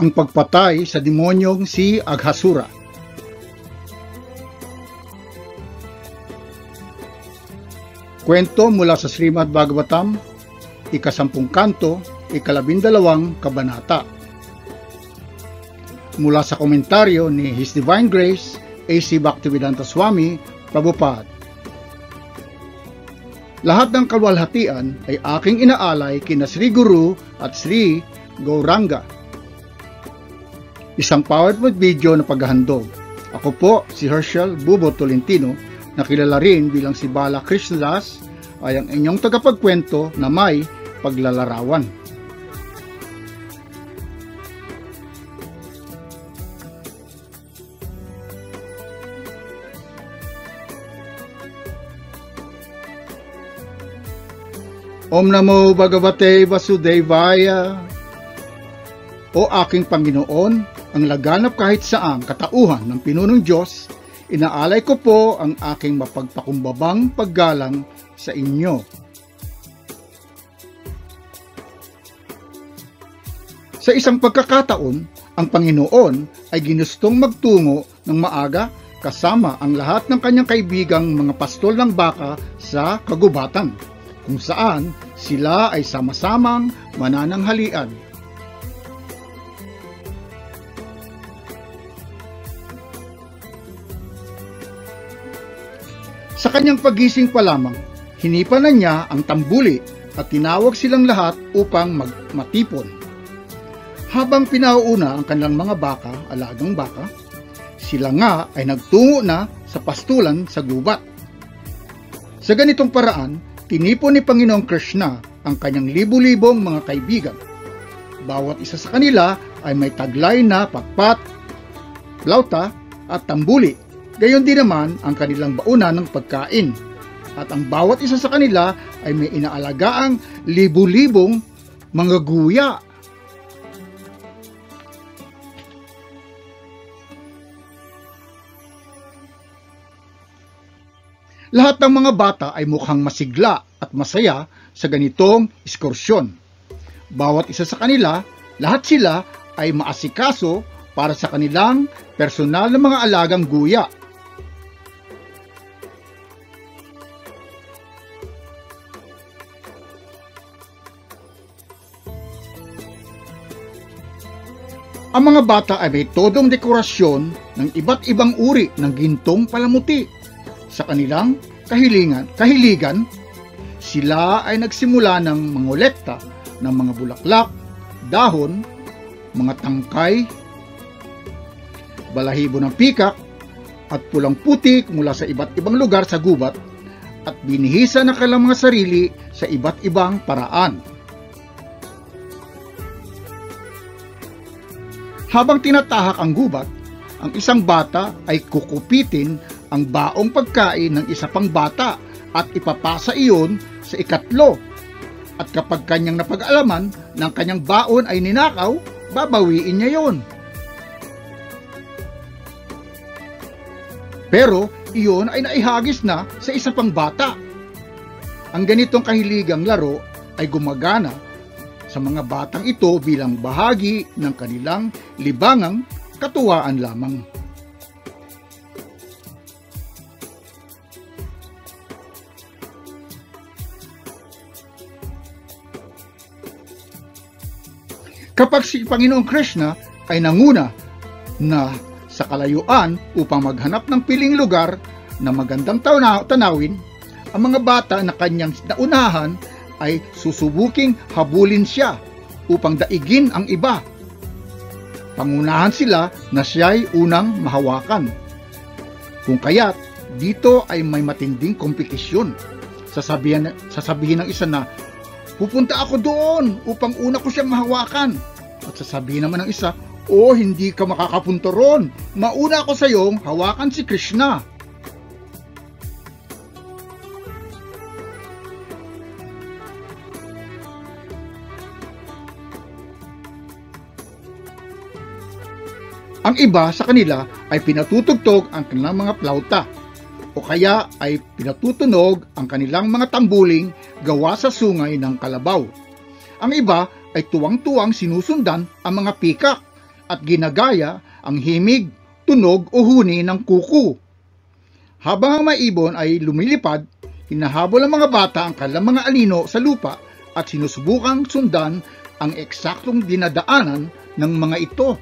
ang pagpatay sa demonyong si Aghasura. Kwento mula sa Srimad Bhagavatam, ika-10 kanto, ika-12 kabanata. Mula sa komentaryo ni His Divine Grace, A.C. Bhaktivedanta Swami, Prabhupada. Lahat ng kalwalhatian ay aking inaalay kina Sri Guru at Sri Gauranga. Isang PowerPoint video na paghahandog. Ako po si Herschel Bubo Tolentino, na kilala rin bilang si Bala Krishnadas, ay ang inyong tagapagkwento na may paglalarawan. Om Namo Bhagavate Vasudevaya. O aking Panginoon, ang laganap kahit saang katauhan ng pinunong Diyos, inaalay ko po ang aking mapagpakumbabang paggalang sa inyo. Sa isang pagkakataon, ang Panginoon ay ginustong magtungo ng maaga kasama ang lahat ng kanyang kaibigang mga pastol ng baka sa kagubatan, kung saan sila ay sama-samang manananghalian. Sa kanyang pagising pa lamang, hinipan na niya ang tambuli at tinawag silang lahat upang matipon. Habang pinauuna ang kanilang mga baka, alagang baka, sila nga ay nagtungo na sa pastulan sa gubat. Sa ganitong paraan, tinipon ni Panginoong Krishna ang kanyang libu-libong mga kaibigan. Bawat isa sa kanila ay may taglay na pakpat, flauta at tambuli. Gayon din naman ang kanilang baunan ng pagkain. At ang bawat isa sa kanila ay may inaalagaang libu-libong mga guya. Lahat ng mga bata ay mukhang masigla at masaya sa ganitong ekskursyon. Bawat isa sa kanila, lahat sila ay maasikaso para sa kanilang personal na mga alagang guya. Ang mga bata ay may todong dekorasyon ng iba't ibang uri ng gintong palamuti. Sa kanilang kahiligan, sila ay nagsimula ng mangolekta ng mga bulaklak, dahon, mga tangkay, balahibo ng pikak, at pulang putik mula sa iba't ibang lugar sa gubat at binihisa na kanilang mga sarili sa iba't ibang paraan. Habang tinatahak ang gubat, ang isang bata ay kukupitin ang baong pagkain ng isa pang bata at ipapasa iyon sa ikatlo. At kapag kanyang napag-alaman ng kanyang baon ay ninakaw, babawiin niya yon. Pero iyon ay naihagis na sa isa pang bata. Ang ganitong kahiligang laro ay gumagana sa mga batang ito bilang bahagi ng kanilang libangang katuwaan lamang. Kapag si Panginoong Krishna ay nanguna na sa kalayuan upang maghanap ng piling lugar na magandang tanawin, ang mga bata na kanyang naunahan ay susubuking habulin siya upang daigin ang iba. Pangunahan sila na siya'y unang mahawakan. Kung kaya't dito ay may matinding kompetisyon. Sasabihin ng isa na, pupunta ako doon upang una ko siyang mahawakan. At sasabihin naman ng isa, hindi ka makakapunta ron. Mauna ako sa iyong hawakan si Krishna. Ang iba sa kanila ay pinatutugtog ang kanilang mga flauta o kaya ay pinatutunog ang kanilang mga tambuling gawa sa sungay ng kalabaw. Ang iba ay tuwang-tuwang sinusundan ang mga pikak at ginagaya ang himig, tunog o huni ng kuko. Habang ang mga ibon ay lumilipad, hinahabol ng mga bata ang kanilang mga anino sa lupa at sinusubukang sundan ang eksaktong dinadaanan ng mga ito.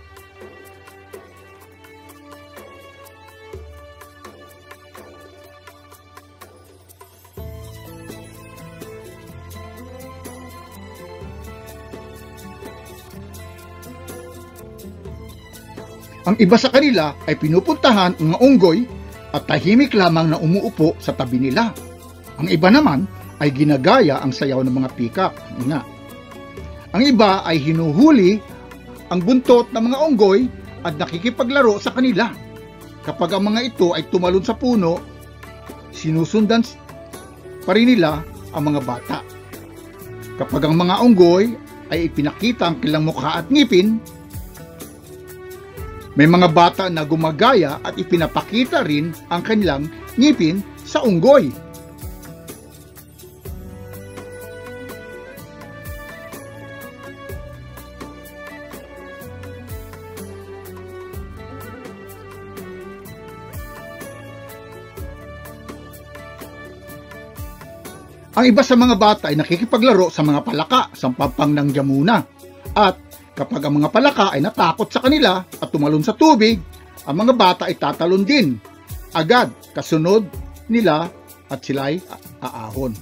Ang iba sa kanila ay pinupuntahan ang mga unggoy at tahimik lamang na umuupo sa tabi nila. Ang iba naman ay ginagaya ang sayaw ng mga pikak. Ang iba ay hinuhuli ang buntot ng mga unggoy at nakikipaglaro sa kanila. Kapag ang mga ito ay tumalon sa puno, sinusundan pa rin nila ang mga bata. Kapag ang mga unggoy ay ipinakita ang kanilang mukha at ngipin, may mga bata na gumagaya at ipinapakita rin ang kanilang ngipin sa unggoy. Ang iba sa mga bata ay nakikipaglaro sa mga palaka sa pampang ng Yamuna. At kapag ang mga palaka ay natakot sa kanila at tumalon sa tubig, ang mga bata ay tatalon din agad kasunod nila at sila'y aahon.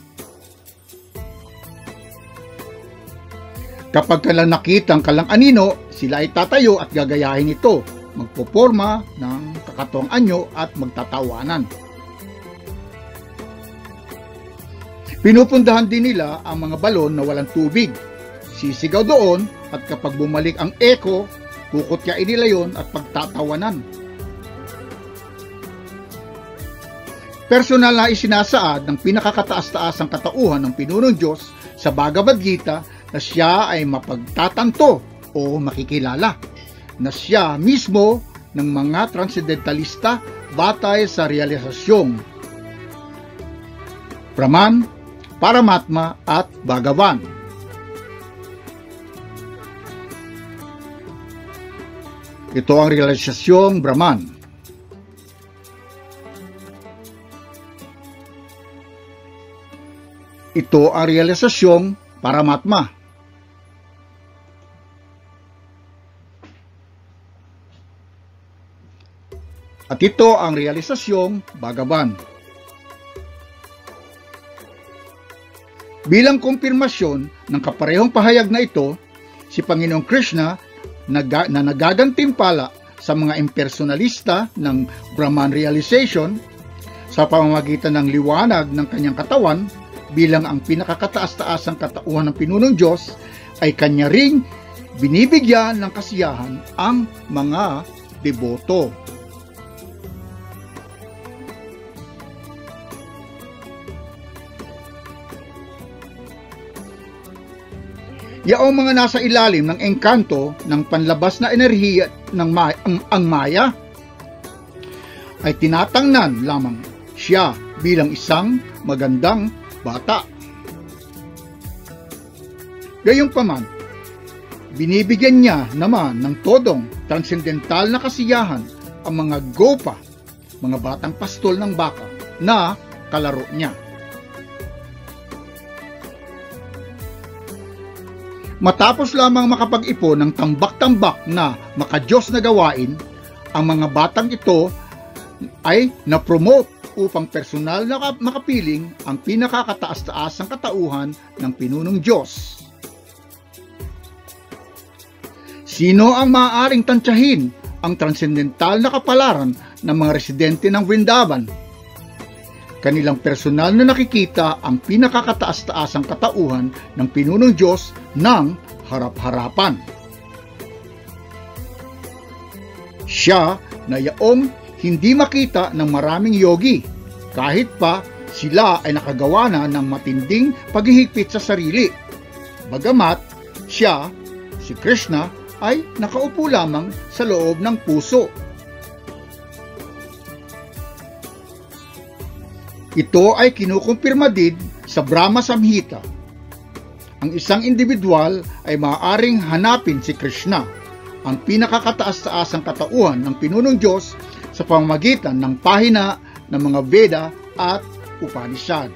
Kapag kailang nakita ang kalang anino, sila ay tatayo at gagayahin ito, magpoporma ng kakatuwang anyo at magtatawanan. Pinupundahan din nila ang mga balon na walang tubig. Sisigaw doon at kapag bumalik ang eko, kukutyain nila yon at pagtatawanan. Personal na isinasaad ng pinakakataas-taas ang katauhan ng pinunong Diyos sa Bhagavad Gita na siya ay mapagtatanto o makikilala, na siya mismo ng mga transcendentalista batay sa realisasyong Brahman, Paramatma at Bhagavan. Ito ang realisasyong Brahman. Ito ang realisasyong Paramatma. At ito ang realisasyong Bhagavan. Bilang kumpirmasyon ng kaparehong pahayag na ito, si Panginoong Krishna na nagagantimpala sa mga impersonalista ng Brahman realization sa pamamagitan ng liwanag ng kanyang katawan bilang ang pinakakataas-taasang katauhan ng pinunong Diyos, ay kanya ring binibigyan ng kasiyahan ang mga deboto. Yaong mga nasa ilalim ng engkanto ng panlabas na enerhiya ng ang Maya ay tinatangnan lamang siya bilang isang magandang bata. Gayunpaman, binibigyan niya naman ng todong transcendental na kasiyahan ang mga gopa, mga batang pastol ng baka na kalaro niya. Matapos lamang makapag-ipon ng tambak-tambak na makadiyos na gawain, ang mga batang ito ay na-promote upang personal na makapiling ang pinakakataas-taasang katauhan ng pinunong Diyos. Sino ang maaaring tantyahin ang transcendental na kapalaran ng mga residente ng Vrindavan? Kanilang personal na nakikita ang pinakakataas-taasang katauhan ng pinunong Diyos ng harap-harapan. Siya na yaong hindi makita ng maraming yogi, kahit pa sila ay nakagawa na ng matinding paghihigpit sa sarili. Bagamat siya, si Krishna, ay nakaupo lamang sa loob ng puso. Ito ay kinukumpirma din sa Brahma Samhita. Ang isang individual ay maaaring hanapin si Krishna ang pinakakataas-taasang katauhan ng pinunong Diyos sa pamamagitan ng pahina ng mga Veda at Upanishad.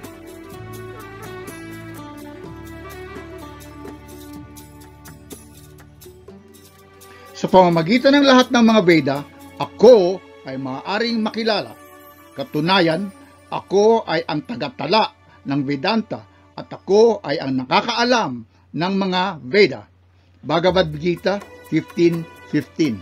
Sa pamamagitan ng lahat ng mga Veda, ako ay maaaring makilala. Katunayan, ako ay ang tagatala ng Vedanta at ako ay ang nakakaalam ng mga Veda. Bhagavad Gita 15:15.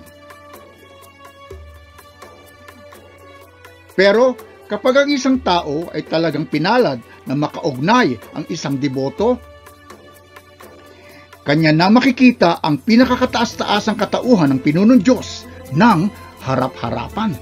Pero kapag ang isang tao ay talagang pinalad na makaugnay ang isang deboto, kanya na makikita ang pinakakataas-taasang katauhan ng pinunong Diyos ng harap-harapan.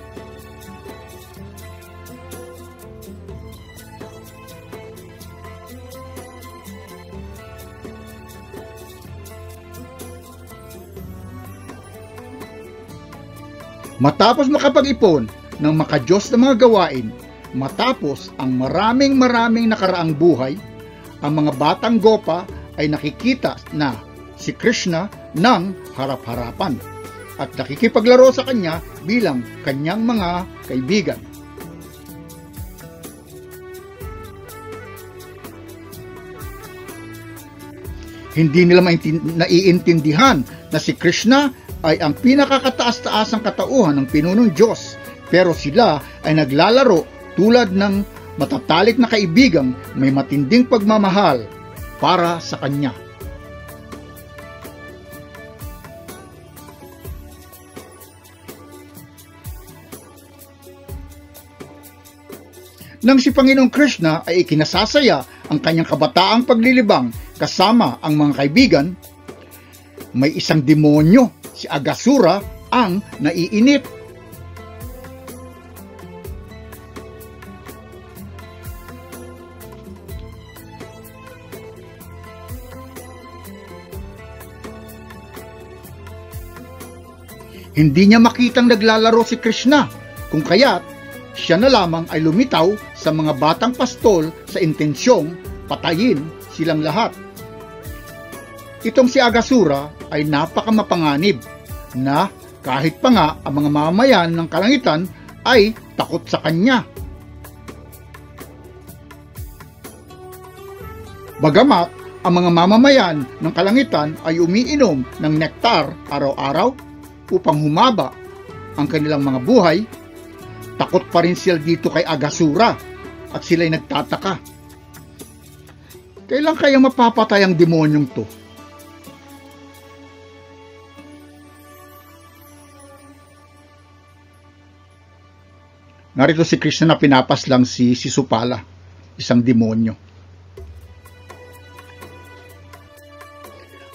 Matapos makapag-ipon ng makadiyos na mga gawain, matapos ang maraming nakaraang buhay, ang mga batang Gopa ay nakikita na si Krishna ng harap-harapan at nakikipaglaro sa kanya bilang kanyang mga kaibigan. Hindi nila naiintindihan na si Krishna ay ang pinakakataas-taasang katauhan ng pinunong Diyos, pero sila ay naglalaro tulad ng matatalik na kaibigang may matinding pagmamahal para sa kanya. Nang si Panginoong Krishna ay ikinasasaya ang kanyang kabataang paglilibang kasama ang mga kaibigan, may isang demonyo, si Aghasura, ang naiinip. Hindi niya makitang naglalaro si Krishna, kung kaya't siya na lamang ay lumitaw sa mga batang pastol sa intensyong patayin silang lahat. Itong si Aghasura ay napakamapanganib na kahit pa nga ang mga mamamayan ng kalangitan ay takot sa kanya. Bagamat ang mga mamamayan ng kalangitan ay umiinom ng nektar araw-araw upang humaba ang kanilang mga buhay, takot pa rin sila dito kay Aghasura at sila'y nagtataka. Kailan kaya mapapatay ang demonyong to? Narito si Krishna na pinapaslang si Sisupala, isang demonyo.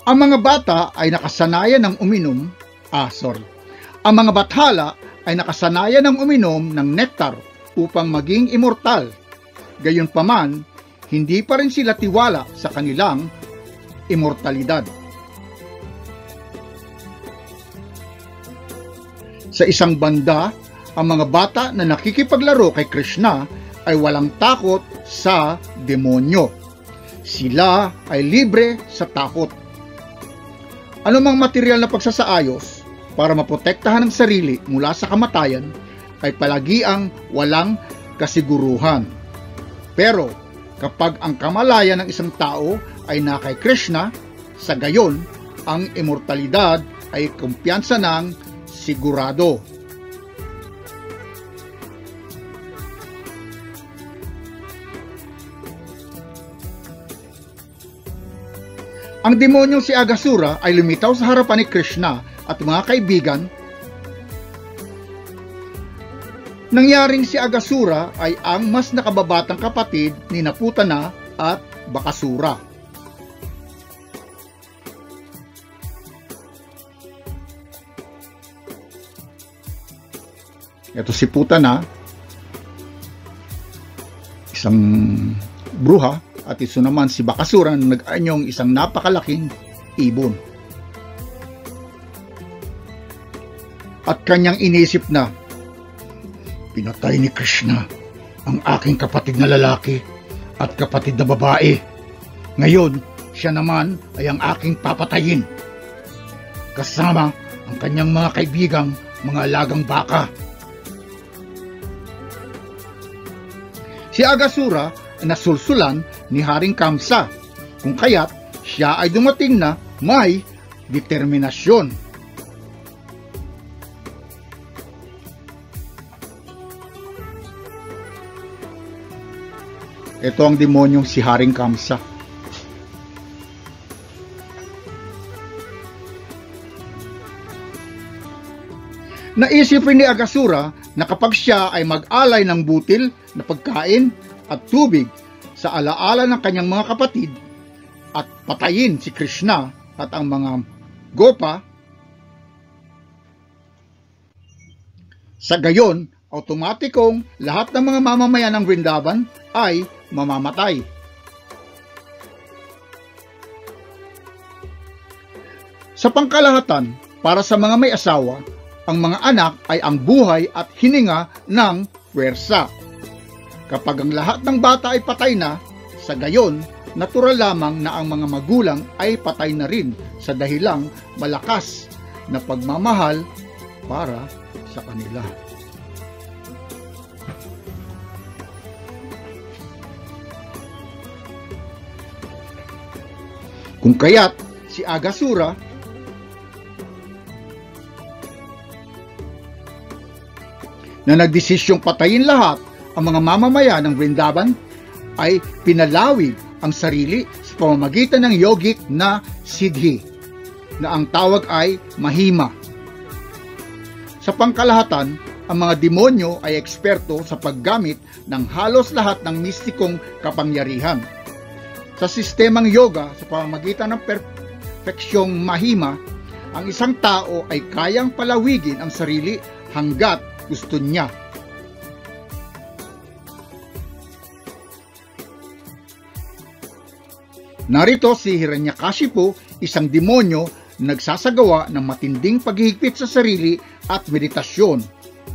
Ang mga bata ay nakasanayan ng uminom, ang mga bathala ay nakasanayan ng uminom ng nektar upang maging immortal. Gayunpaman, hindi pa rin sila tiwala sa kanilang immortalidad. Sa isang banda, ang mga bata na nakikipaglaro kay Krishna ay walang takot sa demonyo. Sila ay libre sa takot. Anumang material na pagsasaayos para maprotektahan ang sarili mula sa kamatayan ay palagiang walang kasiguruhan. Pero kapag ang kamalayan ng isang tao ay na kay Krishna, sa gayon ang immortalidad ay kumpiyansa ng sigurado. Ang demonyong si Aghasura ay lumitaw sa harapan ni Krishna at mga kaibigan. Nangyaring si Aghasura ay ang mas nakababatang kapatid ni Putana at Bakasura. Ito si Putana, isang bruha, at ito naman si Bakasura na nag-anyong isang napakalaking ibon. At kanyang inisip na, pinatay ni Krishna ang aking kapatid na lalaki at kapatid na babae. Ngayon, siya naman ay ang aking papatayin. Kasama ang kanyang mga kaibigang mga alagang baka. Si Agasura ay nasulsulan ni Haring Kamsa, kung kaya't siya ay dumating na may determinasyon. Ito ang demonyong si Haring Kamsa. Naisip rin ni Agasura na kapag siya ay mag-alay ng butil na pagkain at tubig sa alaala ng kanyang mga kapatid at patayin si Krishna at ang mga gopa, sa gayon, automatikong lahat ng mga mamamayan ng Vrindavan ay mamamatay. Sa pangkalahatan, para sa mga may asawa, ang mga anak ay ang buhay at hininga ng puwersa. Kapag ang lahat ng bata ay patay na, sa gayon, natural lamang na ang mga magulang ay patay na rin sa dahilang malakas na pagmamahal para sa kanila. Kung kaya't si Agasura na nagdesisyong patayin lahat ang mga mamamayan ng Vrindavan ay pinalawig ang sarili sa pamamagitan ng yogic na siddhi na ang tawag ay mahima. Sa pangkalahatan, ang mga demonyo ay eksperto sa paggamit ng halos lahat ng mistikong kapangyarihan. Sa sistemang yoga, sa pamamagitan ng perfeksyong mahima, ang isang tao ay kayang palawigin ang sarili hanggat gusto niya. Narito si Hiranyakashipu, isang demonyo na nagsasagawa ng matinding paghihigpit sa sarili at meditasyon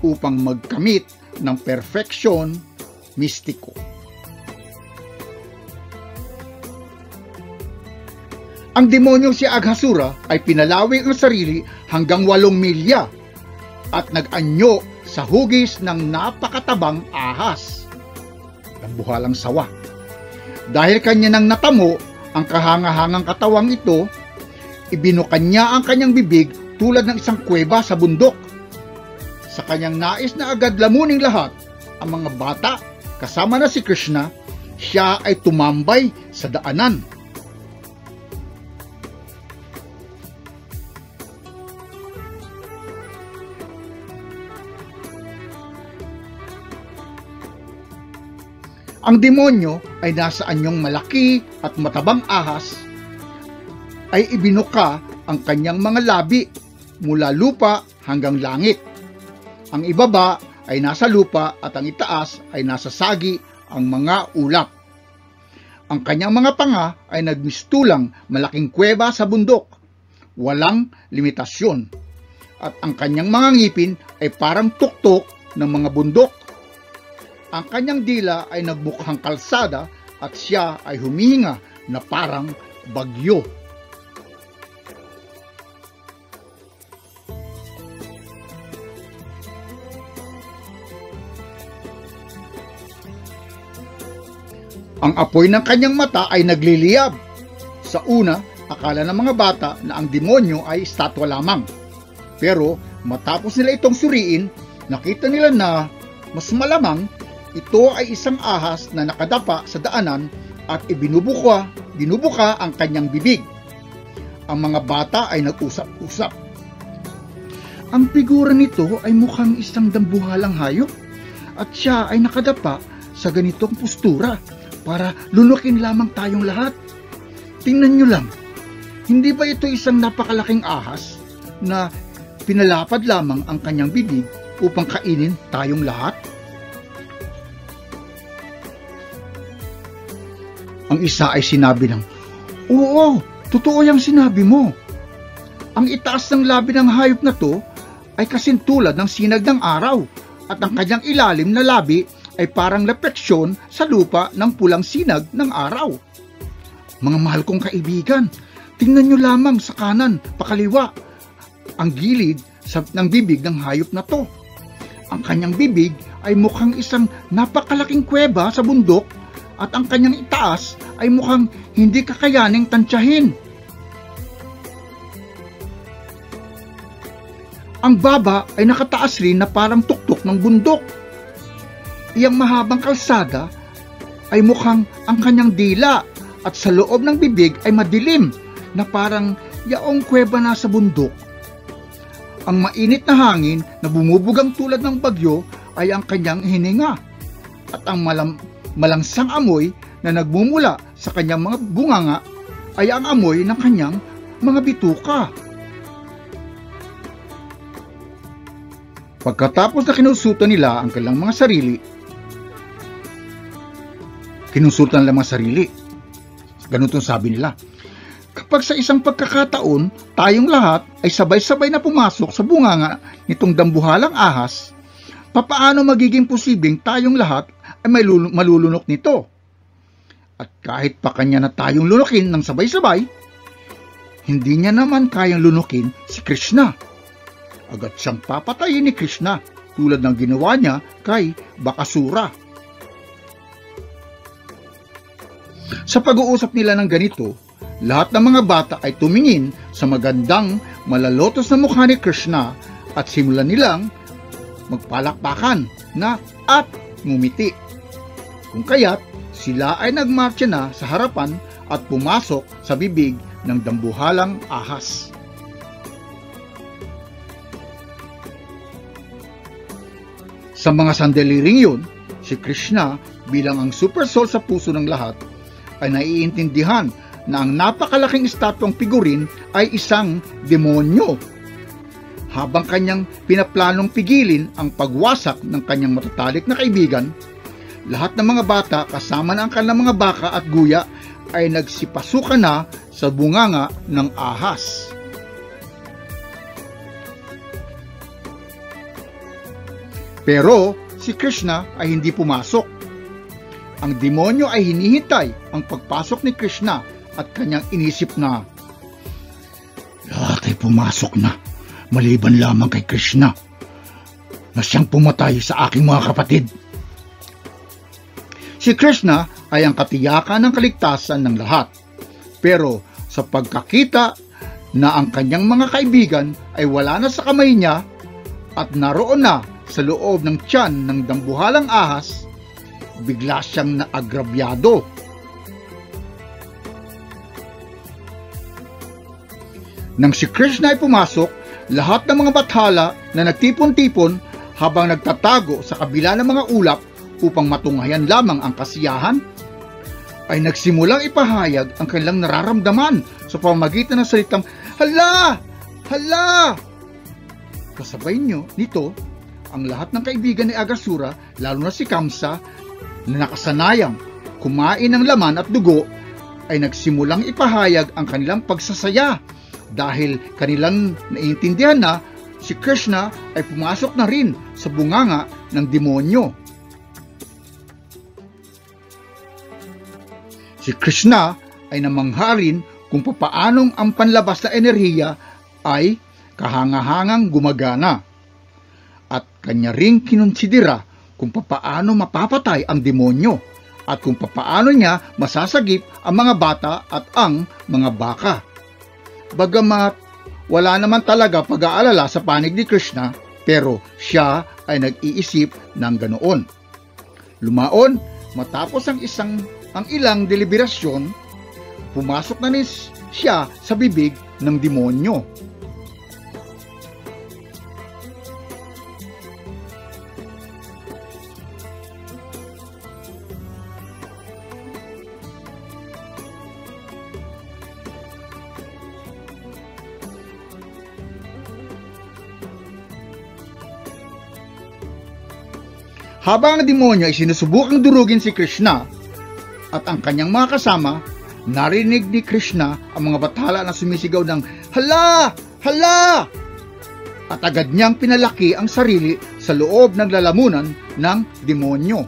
upang magkamit ng perfeksyon mistiko. Ang demonyong si Aghasura ay pinalawig ang sarili hanggang 8 milya at nag-anyo sa hugis ng napakatabang ahas, ang buhalang sawa. Dahil kanya nang natamo ang kahangahangang katawang ito, ibinukan niya ang kanyang bibig tulad ng isang kuweba sa bundok. Sa kanyang nais na agad lamuning lahat ang mga bata kasama na si Krishna, siya ay tumambay sa daanan. Ang demonyo ay nasa anyong malaki at matabang ahas ay ibinuka ang kanyang mga labi mula lupa hanggang langit. Ang ibaba ay nasa lupa at ang itaas ay nasa sagi ang mga ulap. Ang kanyang mga panga ay nagmistulang malaking kuweba sa bundok, walang limitasyon. At ang kanyang mga ngipin ay parang tuktok ng mga bundok. Ang kanyang dila ay nagmukhang kalsada at siya ay humihinga na parang bagyo. Ang apoy ng kanyang mata ay nagliliyab. Sa una, akala ng mga bata na ang demonyo ay estatwa lamang. Pero matapos nila itong suriin, nakita nila na mas malamang ito ay isang ahas na nakadapa sa daanan at binubuka ang kanyang bibig. Ang mga bata ay nag-usap-usap. Ang figura nito ay mukhang isang dambuhalang hayop at siya ay nakadapa sa ganitong postura para lunukin lamang tayong lahat. Tingnan nyo lang, hindi ba ito isang napakalaking ahas na pinalapad lamang ang kanyang bibig upang kainin tayong lahat? Ang isa ay sinabi ng, "Oo, totoo yung sinabi mo. Ang itaas ng labi ng hayop na to ay kasintulad ng sinag ng araw at ang kanyang ilalim na labi ay parang refleksyon sa lupa ng pulang sinag ng araw. Mga mahal kong kaibigan, tingnan nyo lamang sa kanan, pakaliwa. ang gilid ng bibig ng hayop na to. Ang kanyang bibig ay mukhang isang napakalaking kuweba sa bundok at ang kanyang itaas ay mukhang hindi kakayaning tansyahin. Ang baba ay nakataas rin na parang tuktok ng bundok. Iyang mahabang kalsada ay mukhang ang kanyang dila at sa loob ng bibig ay madilim na parang yaong kuweba na sa bundok. Ang mainit na hangin na bumubugang tulad ng bagyo ay ang kanyang hininga at ang malangsang amoy na nagmumula sa kanyang mga bunganga ay ang amoy ng kanyang mga bituka. Pagkatapos na kinusultan nila ang kanilang mga sarili, ganun itong sabi nila, kapag sa isang pagkakataon, tayong lahat ay sabay-sabay na pumasok sa bunganga nitong dambuhalang ahas, papaano magiging posibleng tayong lahat ay may malulunok nito? At kahit pa kanya na tayong lunukin ng sabay-sabay, hindi niya naman kayang lunukin si Krishna. Agad siyang papatayin ni Krishna tulad ng ginawa niya kay Bakasura. Sa pag-uusap nila ng ganito, lahat ng mga bata ay tumingin sa magandang malalotos na mukha ni Krishna at simulan nilang magpalakpakan na at ngumiti. Kung kaya't sila ay nagmarcha na sa harapan at pumasok sa bibig ng dambuhalang ahas. Sa mga sandaliring yun, si Krishna bilang ang super soul sa puso ng lahat ay naiintindihan na ang napakalaking estatwang figurin ay isang demonyo. Habang kanyang pinaplanong pigilin ang pagwasak ng kanyang matatalik na kaibigan, lahat ng mga bata kasama na ang kanilang mga baka at guya ay nagsipasukan na sa bunganga ng ahas. Pero si Krishna ay hindi pumasok. Ang demonyo ay hinihintay ang pagpasok ni Krishna at kanyang inisip na, lahat ay pumasok na, maliban lamang kay Krishna na siyang pumatay sa aking mga kapatid. Si Krishna ay ang katiyakan ng kaligtasan ng lahat. Pero sa pagkakita na ang kanyang mga kaibigan ay wala na sa kamay niya at naroon na sa loob ng tiyan ng dambuhalang ahas, bigla siyang naagrabyado. Nang si Krishna ay pumasok, lahat ng mga bathala na nagtipon-tipon habang nagtatago sa kabila ng mga ulap upang matunghayan lamang ang kasiyahan, ay nagsimulang ipahayag ang kanilang nararamdaman sa pamamagitan ng salitang, "Hala! Hala!" Kasabay nito, ang lahat ng kaibigan ni Aghasura, lalo na si Kamsa, na nakasanayang kumain ng laman at dugo, ay nagsimulang ipahayag ang kanilang pagsasaya dahil kanilang naiintindihan na si Krishna ay pumasok na rin sa bunganga ng demonyo. Si Krishna ay namangharin kung papaanong ang panlabas na enerhiya ay kahangahangang gumagana. At kanya ring kinonsidera kung papaano mapapatay ang demonyo at kung papaano niya masasagip ang mga bata at ang mga baka. Bagamat wala naman talaga pag-aalala sa panig ni Krishna, pero siya ay nag-iisip ng ganoon. Lumaon, matapos ang ilang deliberasyon, pumasok na rin siya sa bibig ng demonyo. Habang ang demonyo ay sinusubukang durugin si Krishna at ang kanyang mga kasama, narinig ni Krishna ang mga bathala na sumisigaw ng "Hala! Hala!" At agad niyang pinalaki ang sarili sa loob ng lalamunan ng demonyo.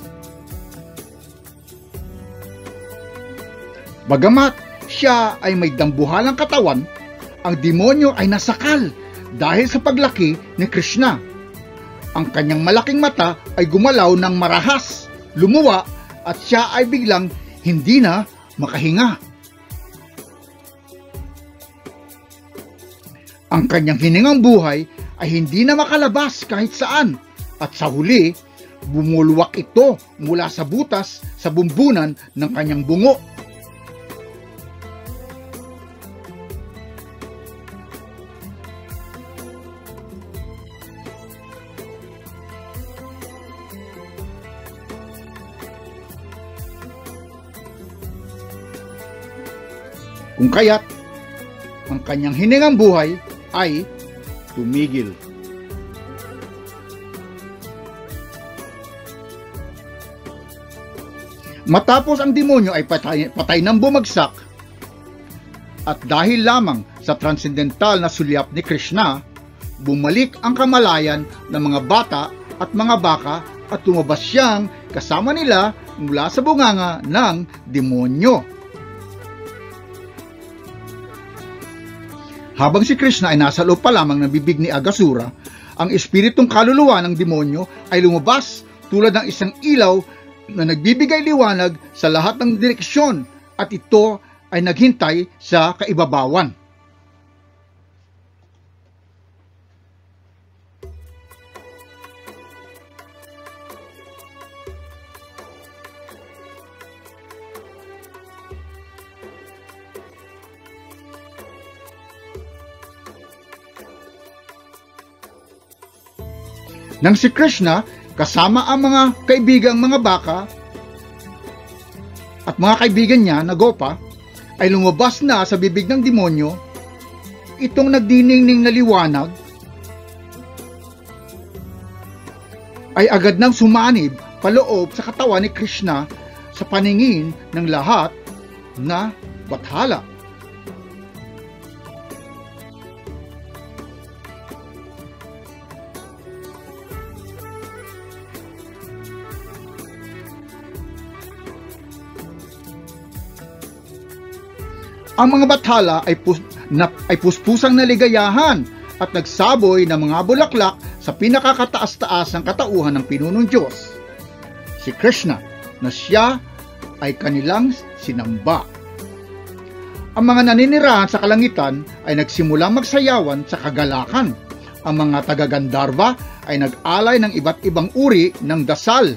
Bagamat siya ay may dambuhalang katawan, ang demonyo ay nasakal dahil sa paglaki ni Krishna. Ang kanyang malaking mata ay gumalaw ng marahas, lumuwa, at siya ay biglang hindi na makahinga. Ang kanyang hiningang buhay ay hindi na makalabas kahit saan, at sa huli, bumulwak ito mula sa butas sa bumbunan ng kanyang bungo. Kung kaya't, ang kanyang hiningang buhay ay tumigil. Matapos ang demonyo ay patay ng bumagsak, at dahil lamang sa transcendental na sulyap ni Krishna, bumalik ang kamalayan ng mga bata at mga baka at lumabas siyang kasama nila mula sa bunganga ng demonyo. Habang si Krishna ay nasa loob pa lamang ng bibig ni Aghasura, ang espiritong kaluluwa ng demonyo ay lumabas tulad ng isang ilaw na nagbibigay liwanag sa lahat ng direksyon, at ito ay naghintay sa kaibabawan. Nang si Krishna kasama ang mga kaibigang mga baka at mga kaibigan niya na gopa ay lumabas na sa bibig ng demonyo, itong nagdiningning na liwanag ay agad nang sumanib paloob sa katawan ni Krishna sa paningin ng lahat na bathala. Ang mga bathala ay puspusang naligayahan at nagsaboy ng mga bulaklak sa pinakakataas-taas ng katauhan ng pinunong Diyos, si Krishna, na siya ay kanilang sinamba. Ang mga naninirahan sa kalangitan ay nagsimulang magsayawan sa kagalakan. Ang mga taga-Gandharva ay nag-alay ng iba't ibang uri ng dasal.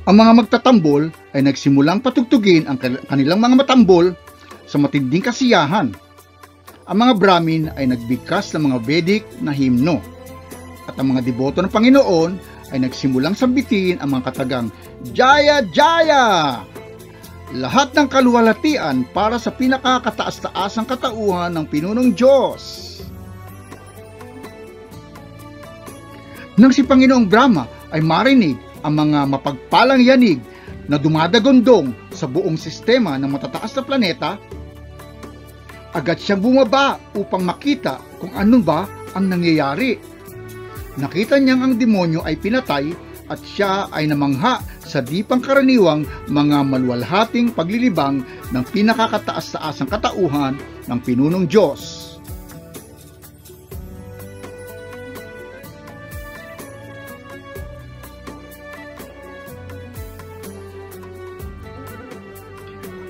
Ang mga magtatambol ay nagsimulang patugtugin ang kanilang mga matambol sa matinding kasiyahan. Ang mga Brahmin ay nagbigkas ng mga Vedic na himno, at ang mga deboto ng Panginoon ay nagsimulang sambitin ang mga katagang Jaya Jaya! Lahat ng kaluwalhatian para sa pinakakataas-taasang katauhan ng pinunong Diyos. Nang si Panginoong Brahma ay marinig ang mga mapagpalang yanig na dumadagondong sa buong sistema ng matataas na planeta, agad siyang bumaba upang makita kung ano ba ang nangyayari. nakita niyang ang demonyo ay pinatay at siya ay namangha sa di pangkaraniwang mga maluwalhating paglilibang ng pinakakataas-taasang katauhan ng pinunong Diyos.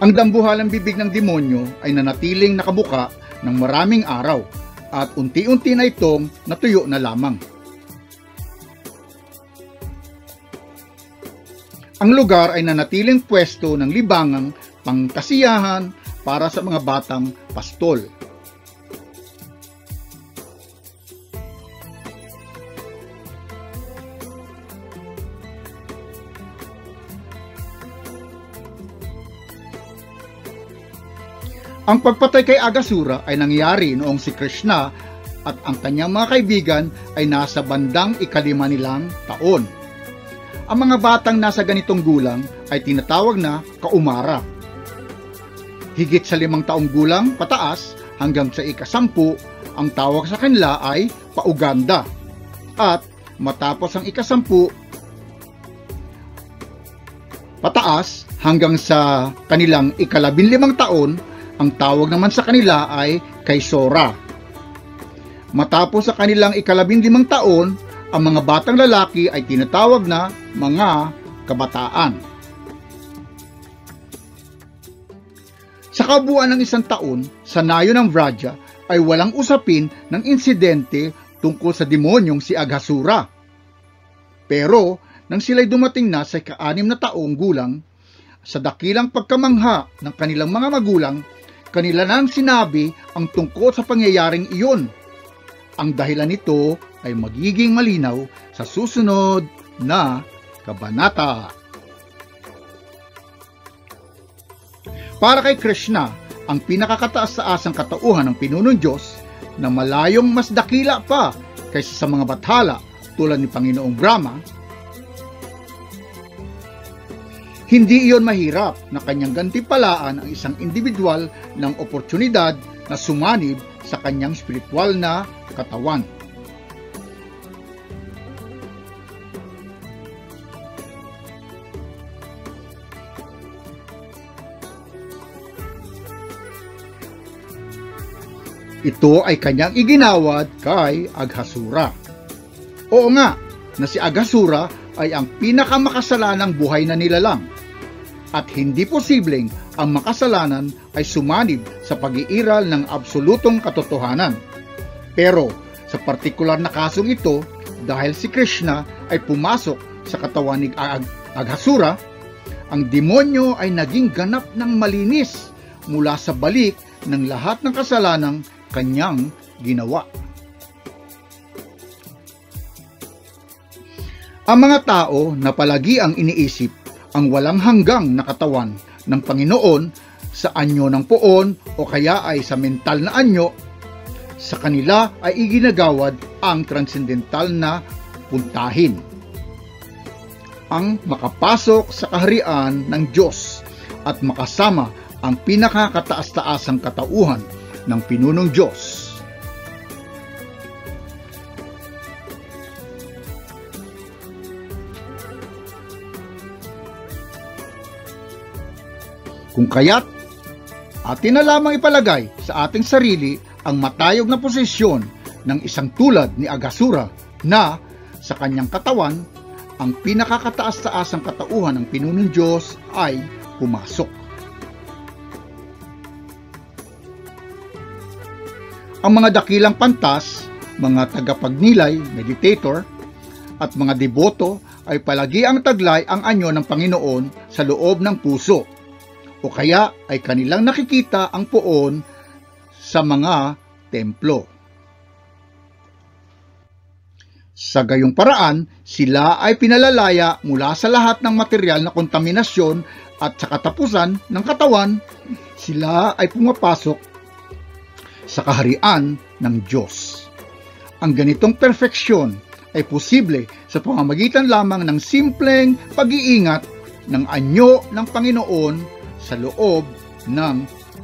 Ang dambuhalang bibig ng demonyo ay nanatiling nakabuka ng maraming araw at unti-unti na itong natuyo na lamang. Ang lugar ay nanatiling pwesto ng libangang pangkasiyahan para sa mga batang pastol. Ang pagpatay kay Aghasura ay nangyari noong si Krishna at ang kanyang mga kaibigan ay nasa bandang ika-5 nilang taon. Ang mga batang nasa ganitong gulang ay tinatawag na kaumara. Higit sa 5 taong gulang pataas hanggang sa ika-10, ang tawag sa kanila ay pauganda. At matapos ang ika-10 pataas hanggang sa kanilang ika-15 taon, ang tawag naman sa kanila ay kaisora. Matapos sa kanilang ika-15 taon, ang mga batang lalaki ay tinatawag na mga kabataan. Sa kabuuan ng 1 taon, sa nayo ng Vraja ay walang usapin ng insidente tungkol sa demonyong si Aghasura. Pero, nang sila'y dumating na sa ika-6 na taong gulang, sa dakilang pagkamangha ng kanilang mga magulang, kanila nang sinabi ang tungkol sa pangyayaring iyon. Ang dahilan nito ay magiging malinaw sa susunod na kabanata. Para kay Krishna, ang pinakakataas-taasang katauhan ng pinunong Diyos na malayong mas dakila pa kaysa sa mga bathala tulad ni Panginoong Brahma, hindi iyon mahirap na kanyang gantimpalaan ang isang individual ng oportunidad na sumanib sa kanyang spiritual na katawan. Ito ay kanyang iginawad kay Aghasura. Oo nga, na si Aghasura ay ang pinakamakasalanang buhay na nilalang. At hindi posibleng ang makasalanan ay sumanib sa pag-iiral ng absolutong katotohanan. Pero sa partikular na kasong ito, dahil si Krishna ay pumasok sa katawan ni Aghasura, ang demonyo ay naging ganap ng malinis mula sa balik ng lahat ng kasalanang kanyang ginawa. Ang mga tao na palagi ang iniisip ang walang hanggang na katawan ng Panginoon sa anyo ng poon o kaya ay sa mental na anyo, sa kanila ay iginagawad ang transcendental na puntahin. Ang makapasok sa kaharian ng Diyos at makasama ang pinakakataas-taasang katauhan ng pinunong Diyos. Kung kaya't atin na lamang ipalagay sa ating sarili ang matayog na posisyon ng isang tulad ni Aghasura na sa kanyang katawan, ang pinakakataas-taasang katauhan ng pinunong Diyos ay pumasok. Ang mga dakilang pantas, mga tagapagnilay, meditator, at mga deboto ay palagi ang taglay ang anyo ng Panginoon sa loob ng puso, o kaya ay kanilang nakikita ang poon sa mga templo. Sa gayong paraan, sila ay pinalalaya mula sa lahat ng material na kontaminasyon at sa katapusan ng katawan, sila ay pumapasok sa kaharian ng Diyos. Ang ganitong perfeksyon ay posible sa pamamagitan lamang ng simpleng pag-iingat ng anyo ng Panginoon sa loob ng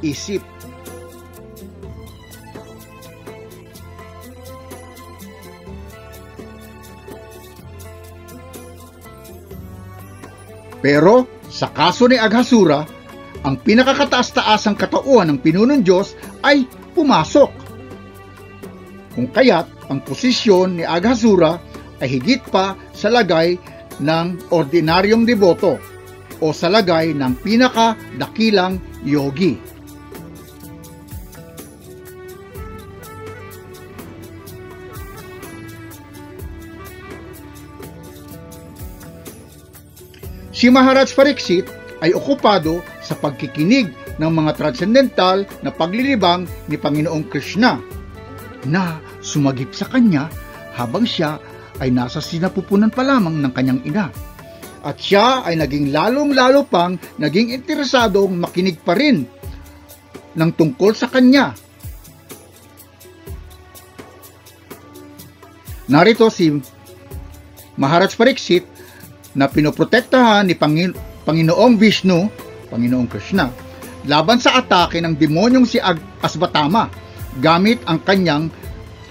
isip. Pero sa kaso ni Aghasura, ang pinakakataas-taasang katauhan ng pinunong Diyos ay pumasok. Kung kaya't ang posisyon ni Aghasura ay higit pa sa lagay ng ordinaryong deboto o sa lagay ng pinakadakilang yogi. Si Maharaj Pariksit ay okupado sa pagkikinig ng mga transcendental na paglilibang ni Panginoong Krishna na sumagip sa kanya habang siya ay nasa sinapupunan pa lamang ng kanyang ina. At siya ay naging lalong-lalo pang naging interesadong makinig pa rin ng tungkol sa kanya. Narito si Maharaj Pariksit na pinoprotektahan ni Panginoong Vishnu, Panginoong Krishna, laban sa atake ng demonyong si Asvatthama gamit ang kanyang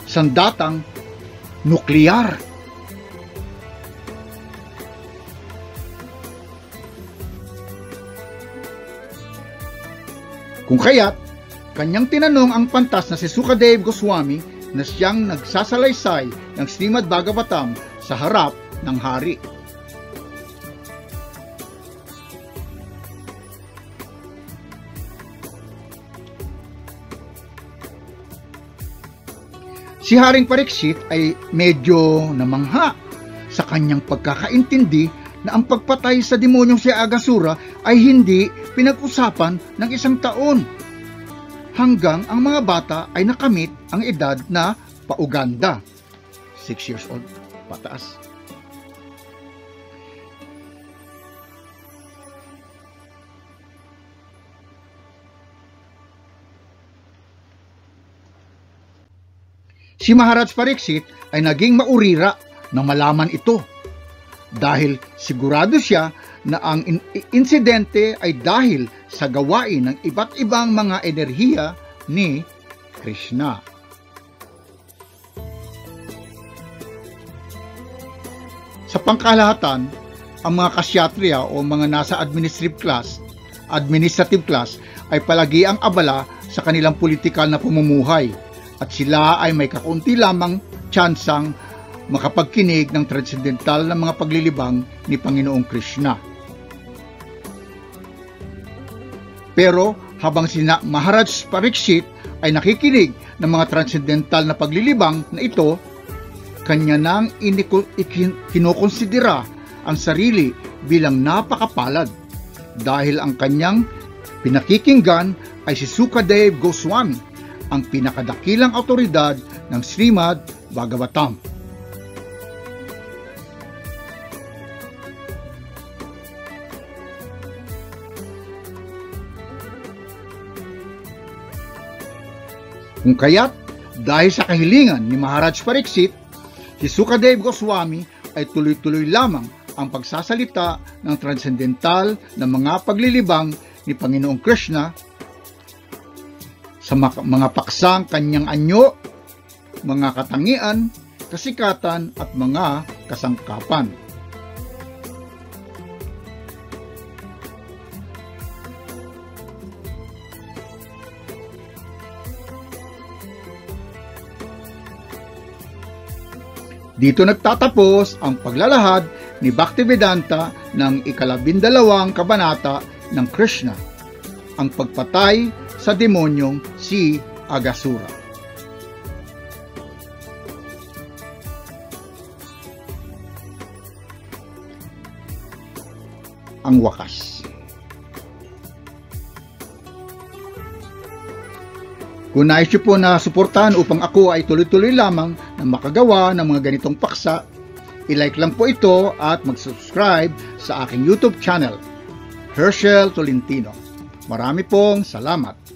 sandatang nuklear. Kung kaya't, kanyang tinanong ang pantas na si Sukadeva Goswami na siyang nagsasalaysay ng Srimad Bhagavatam sa harap ng hari. Si Haring Pariksit ay medyo namangha sa kanyang pagkakaintindi na ang pagpatay sa demonyong si Aghasura ay hindi pinag-usapan ng 1 taon hanggang ang mga bata ay nakamit ang edad na pauganda, 6 years old pataas. Si Maharaj Pariksit ay naging maurira nang malaman ito dahil sigurado siya na ang insidente ay dahil sa gawain ng iba't ibang mga enerhiya ni Krishna. Sa pangkalahatan, ang mga kasyatriya o mga nasa administrative class ay palagi ang abala sa kanilang politikal na pamumuhay. At sila ay may kakaunti lamang tsansang makapagkinig ng transcendental na mga paglilibang ni Panginoong Krishna. Pero habang sina Maharaj Pariksit ay nakikinig ng mga transcendental na paglilibang na ito, kanya nang kinokonsidera ang sarili bilang napakapalad dahil ang kanyang pinakikinggan ay si Sukadeva Goswami, ang pinakadakilang awtoridad ng Srimad Bhagavatam. Kung kaya't, dahil sa kahilingan ni Maharaj Pariksit, si Sukadeva Goswami ay tuloy-tuloy lamang ang pagsasalita ng transcendental na mga paglilibang ni Panginoong Krishna sa mga paksang kanyang anyo, mga katangian, kasikatan at mga kasangkapan. Dito nagtatapos ang paglalahad ni Bhaktivedanta ng 12 kabanata ng Krishna, ang pagpatay sa demonyong si Aghasura. Ang wakas. Kung nais niyo po na suportahan upang ako ay tuloy-tuloy lamang na makagawa ng mga ganitong paksa, i-like lang po ito at mag-subscribe sa aking YouTube channel, Herschel Tolentino. Marami pong salamat.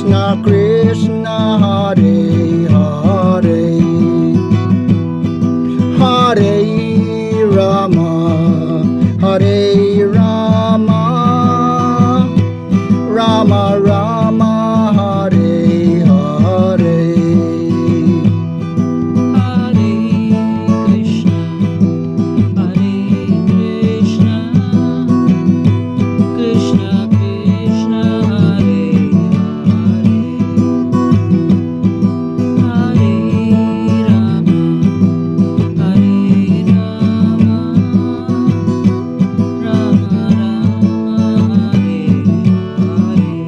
Krishna Krishna Hare Hare Hare Rama Hare Rama Rama Rama Hare Hare Hare Krishna Krishna Krishna Hare Hare Hare Rama Hare Rama Rama Rama Hare Hare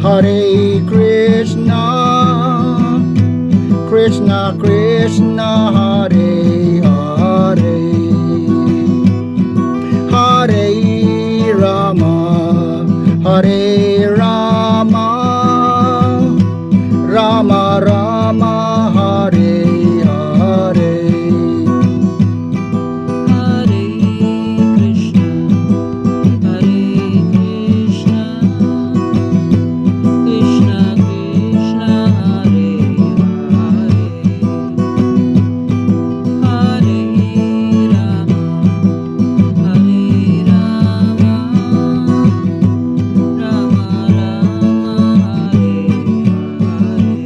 Hare Krishna Krishna Krishna Hare Hare Hare Rama Hare Rama Rama Rama Hare Hare Hare Krishna Krishna Krishna Hare Hare Hare Rama Hare Rama Rama Rama Hare Hare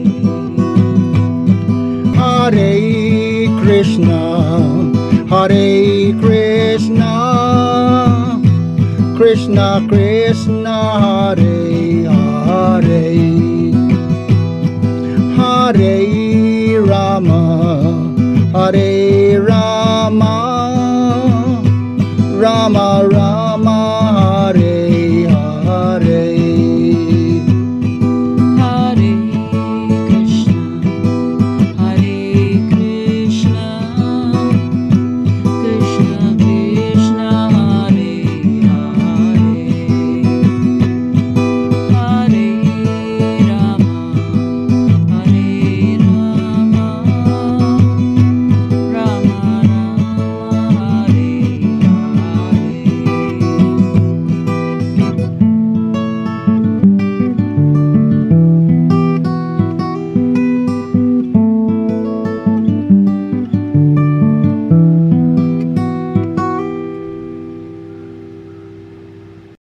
Hare Krishna Krishna Krishna Hare Hare Hare Rama Hare Rama Rama Rama